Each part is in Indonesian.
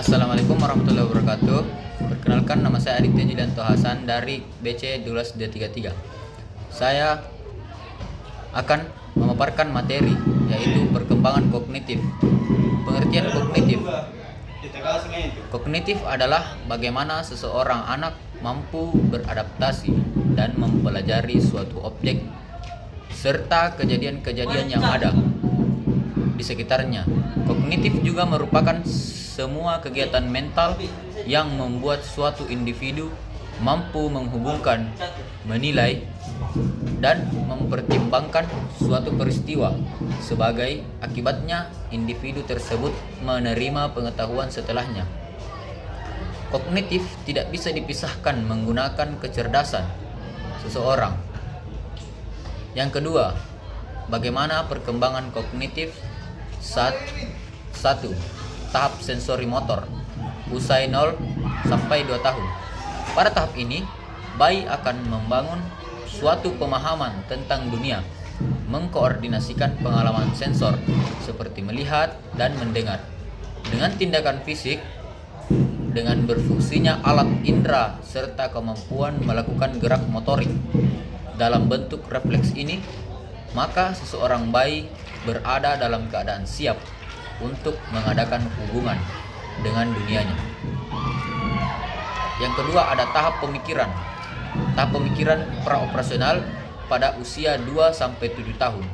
Assalamualaikum warahmatullahi wabarakatuh. Perkenalkan, nama saya Aditya Julianto Hasan dari BC 12D33. Saya akan memaparkan materi yaitu perkembangan kognitif. Pengertian kognitif. Kognitif adalah bagaimana seseorang anak mampu beradaptasi dan mempelajari suatu objek serta kejadian-kejadian yang ada di sekitarnya. Kognitif juga merupakan semua kegiatan mental yang membuat suatu individu mampu menghubungkan, menilai, dan mempertimbangkan suatu peristiwa. Sebagai akibatnya, individu tersebut menerima pengetahuan setelahnya. Kognitif tidak bisa dipisahkan menggunakan kecerdasan seseorang. Yang kedua, bagaimana perkembangan kognitif? 1. Tahap sensori motor, usai 0 sampai 2 tahun. Pada tahap ini, bayi akan membangun suatu pemahaman tentang dunia, mengkoordinasikan pengalaman sensor seperti melihat dan mendengar dengan tindakan fisik, dengan berfungsinya alat indera serta kemampuan melakukan gerak motorik dalam bentuk refleks ini, maka seseorang bayi berada dalam keadaan siap untuk mengadakan hubungan dengan dunianya. Yang kedua, ada tahap pemikiran. Tahap pemikiran praoperasional pada usia 2-7 tahun.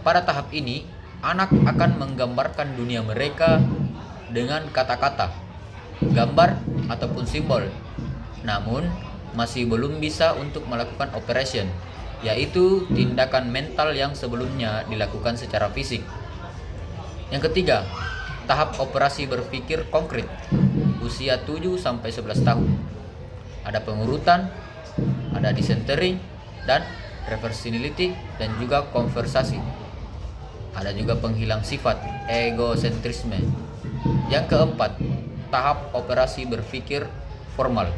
Pada tahap ini, anak akan menggambarkan dunia mereka dengan kata-kata, gambar ataupun simbol. Namun, masih belum bisa untuk melakukan operation, yaitu tindakan mental yang sebelumnya dilakukan secara fisik. Yang ketiga, tahap operasi berpikir konkret, usia 7-11 tahun. Ada pengurutan, ada decentering dan reversionality, dan juga konversasi. Ada juga penghilang sifat, egosentrisme. Yang keempat, tahap operasi berpikir formal,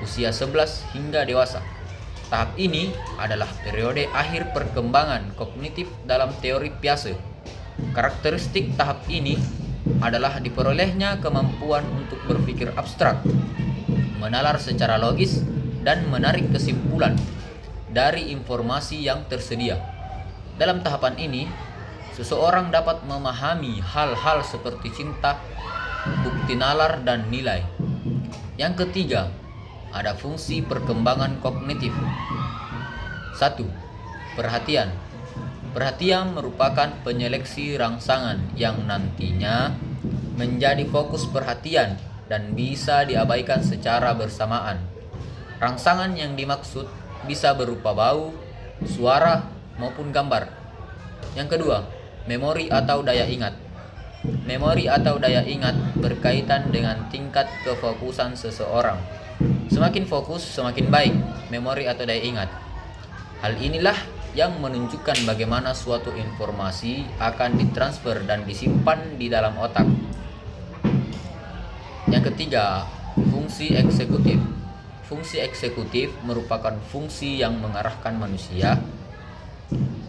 usia 11 hingga dewasa. Tahap ini adalah periode akhir perkembangan kognitif dalam teori Piaget. Karakteristik tahap ini adalah diperolehnya kemampuan untuk berpikir abstrak, menalar secara logis, dan menarik kesimpulan dari informasi yang tersedia. Dalam tahapan ini, seseorang dapat memahami hal-hal seperti cinta, bukti nalar, dan nilai. Yang ketiga, ada fungsi perkembangan kognitif. 1. Perhatian. Perhatian merupakan penyeleksi rangsangan yang nantinya menjadi fokus perhatian dan bisa diabaikan secara bersamaan. Rangsangan yang dimaksud bisa berupa bau, suara, maupun gambar. Yang kedua, memori atau daya ingat. Memori atau daya ingat berkaitan dengan tingkat kefokusan seseorang. Semakin fokus, semakin baik memori atau daya ingat. Hal inilah yang menunjukkan bagaimana suatu informasi akan ditransfer dan disimpan di dalam otak. Yang ketiga, fungsi eksekutif. Fungsi eksekutif merupakan fungsi yang mengarahkan manusia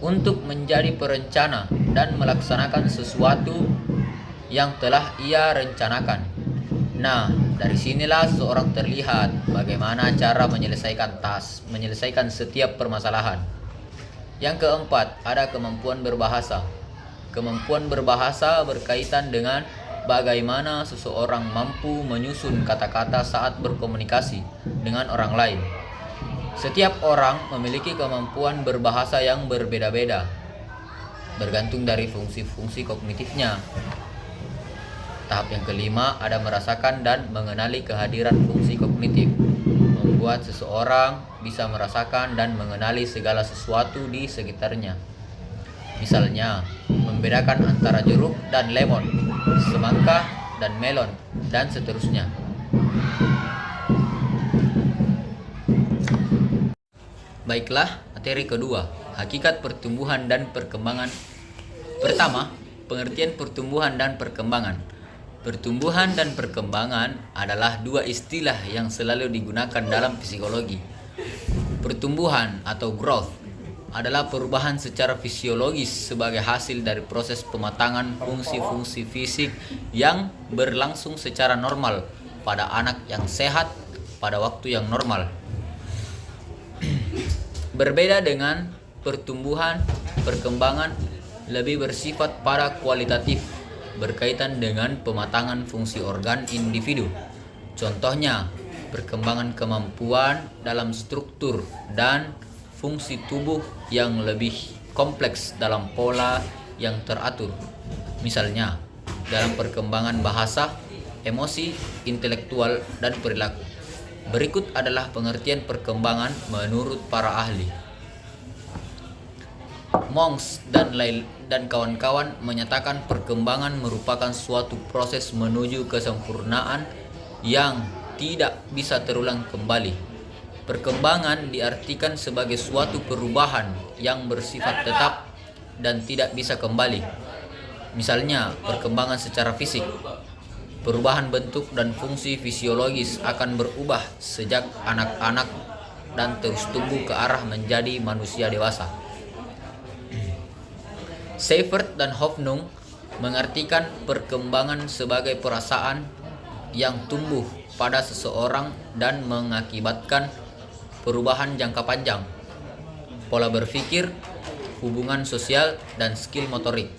untuk menjadi perencana dan melaksanakan sesuatu yang telah ia rencanakan. Nah, dari sinilah seseorang terlihat bagaimana cara menyelesaikan setiap permasalahan. Yang keempat, ada kemampuan berbahasa. Kemampuan berbahasa berkaitan dengan bagaimana seseorang mampu menyusun kata-kata saat berkomunikasi dengan orang lain. Setiap orang memiliki kemampuan berbahasa yang berbeda-beda, bergantung dari fungsi-fungsi kognitifnya. Tahap yang kelima, ada merasakan dan mengenali kehadiran fungsi kognitif. Membuat seseorang bisa merasakan dan mengenali segala sesuatu di sekitarnya. Misalnya, membedakan antara jeruk dan lemon, semangka dan melon, dan seterusnya. Baiklah, materi kedua, hakikat pertumbuhan dan perkembangan. Pertama, pengertian pertumbuhan dan perkembangan. Pertumbuhan dan perkembangan adalah dua istilah yang selalu digunakan dalam psikologi. Pertumbuhan atau growth adalah perubahan secara fisiologis sebagai hasil dari proses pematangan fungsi-fungsi fisik yang berlangsung secara normal pada anak yang sehat pada waktu yang normal. Berbeda dengan pertumbuhan, perkembangan lebih bersifat pada kualitatif, berkaitan dengan pematangan fungsi organ individu. Contohnya, perkembangan kemampuan dalam struktur dan fungsi tubuh yang lebih kompleks dalam pola yang teratur. Misalnya, dalam perkembangan bahasa, emosi, intelektual, dan perilaku. Berikut adalah pengertian perkembangan menurut para ahli. Monks dan kawan-kawan menyatakan perkembangan merupakan suatu proses menuju kesempurnaan yang tidak bisa terulang kembali. Perkembangan diartikan sebagai suatu perubahan yang bersifat tetap dan tidak bisa kembali. Misalnya, perkembangan secara fisik. Perubahan bentuk dan fungsi fisiologis akan berubah sejak anak-anak dan terus tumbuh ke arah menjadi manusia dewasa. Seifert dan Hoffnung mengartikan perkembangan sebagai perasaan yang tumbuh pada seseorang dan mengakibatkan perubahan jangka panjang, pola berpikir, hubungan sosial, dan skill motorik.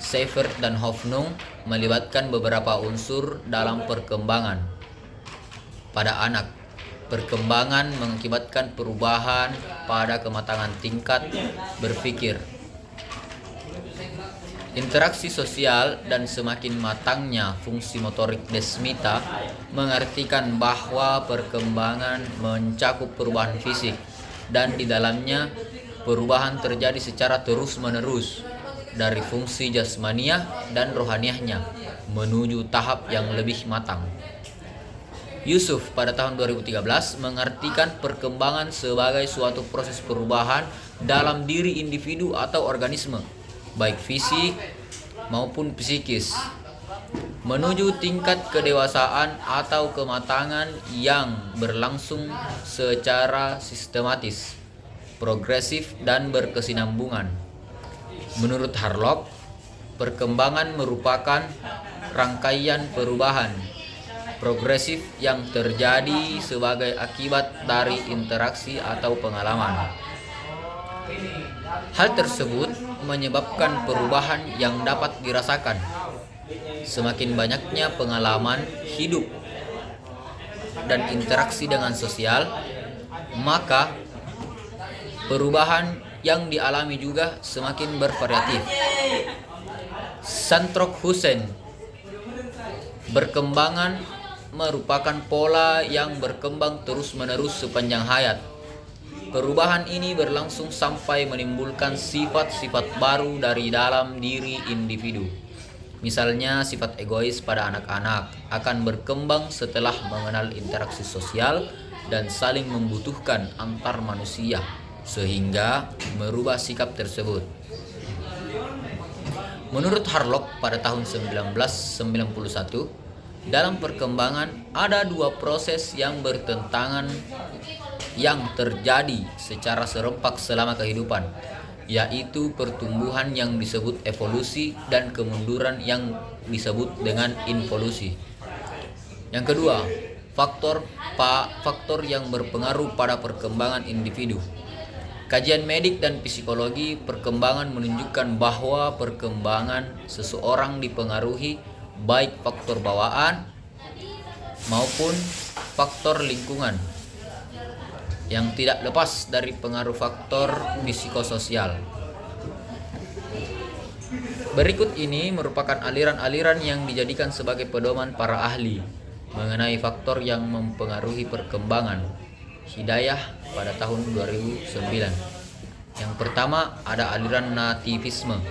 Seifert dan Hoffnung melibatkan beberapa unsur dalam perkembangan. Pada anak, perkembangan mengakibatkan perubahan pada kematangan tingkat berpikir, interaksi sosial, dan semakin matangnya fungsi motorik. Desmita mengartikan bahwa perkembangan mencakup perubahan fisik dan di dalamnya perubahan terjadi secara terus-menerus dari fungsi jasmaniah dan rohaniahnya menuju tahap yang lebih matang. Yusuf pada tahun 2013 mengartikan perkembangan sebagai suatu proses perubahan dalam diri individu atau organisme, baik fisik maupun psikis, menuju tingkat kedewasaan atau kematangan yang berlangsung secara sistematis, progresif, dan berkesinambungan. Menurut Harlock, perkembangan merupakan rangkaian perubahan progresif yang terjadi sebagai akibat dari interaksi atau pengalaman. Hal tersebut menyebabkan perubahan yang dapat dirasakan. Semakin banyaknya pengalaman hidup dan interaksi dengan sosial, maka perubahan yang dialami juga semakin bervariatif. Santrok Hussein, perkembangan merupakan pola yang berkembang terus-menerus sepanjang hayat. Perubahan ini berlangsung sampai menimbulkan sifat-sifat baru dari dalam diri individu. Misalnya, sifat egois pada anak-anak akan berkembang setelah mengenal interaksi sosial dan saling membutuhkan antar manusia, sehingga merubah sikap tersebut. Menurut Harlock pada tahun 1991, dalam perkembangan ada dua proses yang bertentangan yang terjadi secara serempak selama kehidupan, yaitu pertumbuhan yang disebut evolusi dan kemunduran yang disebut dengan involusi. Yang kedua, faktor yang berpengaruh pada perkembangan individu. Kajian medik dan psikologi perkembangan menunjukkan bahwa perkembangan seseorang dipengaruhi baik faktor bawaan maupun faktor lingkungan, yang tidak lepas dari pengaruh faktor psikososial. Berikut ini merupakan aliran-aliran yang dijadikan sebagai pedoman para ahli mengenai faktor yang mempengaruhi perkembangan. Hidayah pada tahun 2009. Yang pertama ada aliran nativisme.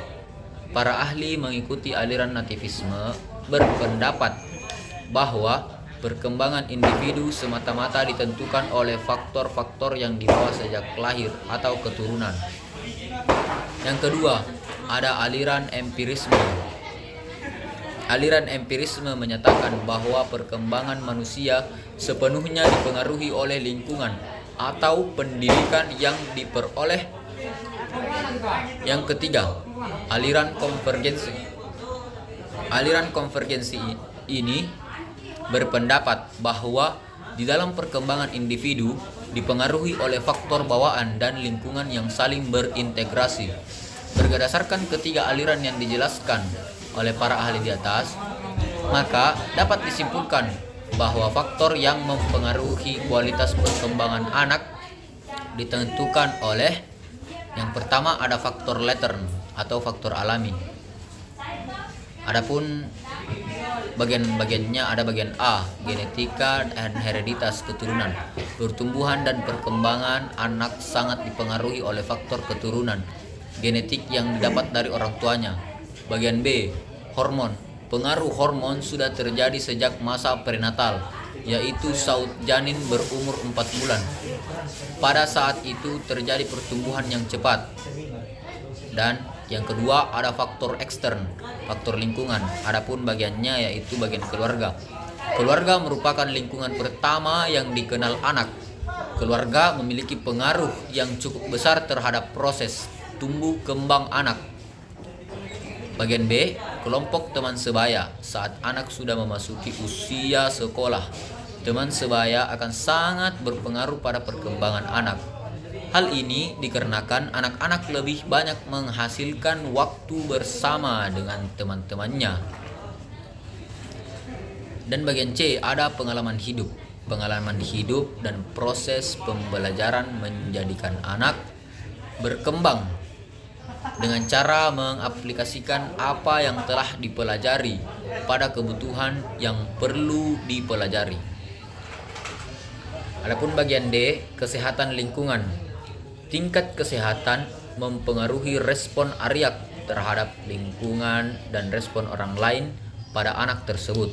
Para ahli mengikuti aliran nativisme berpendapat bahwa perkembangan individu semata-mata ditentukan oleh faktor-faktor yang dibawa sejak lahir atau keturunan. Yang kedua, ada aliran empirisme. Aliran empirisme menyatakan bahwa perkembangan manusia sepenuhnya dipengaruhi oleh lingkungan atau pendidikan yang diperoleh Yang ketiga, aliran konvergensi. Aliran konvergensi ini berpendapat bahwa di dalam perkembangan individu dipengaruhi oleh faktor bawaan dan lingkungan yang saling berintegrasi. Berdasarkan ketiga aliran yang dijelaskan oleh para ahli di atas, maka dapat disimpulkan bahwa faktor yang mempengaruhi kualitas perkembangan anak ditentukan oleh yang pertama ada faktor latent atau faktor alami. Adapun bagian-bagiannya ada bagian A, genetika dan hereditas keturunan. Pertumbuhan dan perkembangan anak sangat dipengaruhi oleh faktor keturunan genetik yang didapat dari orang tuanya. Bagian B, hormon. Pengaruh hormon sudah terjadi sejak masa prenatal, yaitu saat janin berumur 4 bulan. Pada saat itu terjadi pertumbuhan yang cepat. Dan yang kedua ada faktor ekstern, faktor lingkungan. Adapun bagiannya yaitu bagian keluarga. Keluarga merupakan lingkungan pertama yang dikenal anak. Keluarga memiliki pengaruh yang cukup besar terhadap proses tumbuh kembang anak. Bagian B, kelompok teman sebaya. Saat anak sudah memasuki usia sekolah, teman sebaya akan sangat berpengaruh pada perkembangan anak. Hal ini dikarenakan anak-anak lebih banyak menghasilkan waktu bersama dengan teman-temannya. Dan bagian C ada pengalaman hidup. Pengalaman hidup dan proses pembelajaran menjadikan anak berkembang dengan cara mengaplikasikan apa yang telah dipelajari pada kebutuhan yang perlu dipelajari. Adapun bagian D, kesehatan lingkungan. Tingkat kesehatan mempengaruhi respon Aryak terhadap lingkungan dan respon orang lain pada anak tersebut.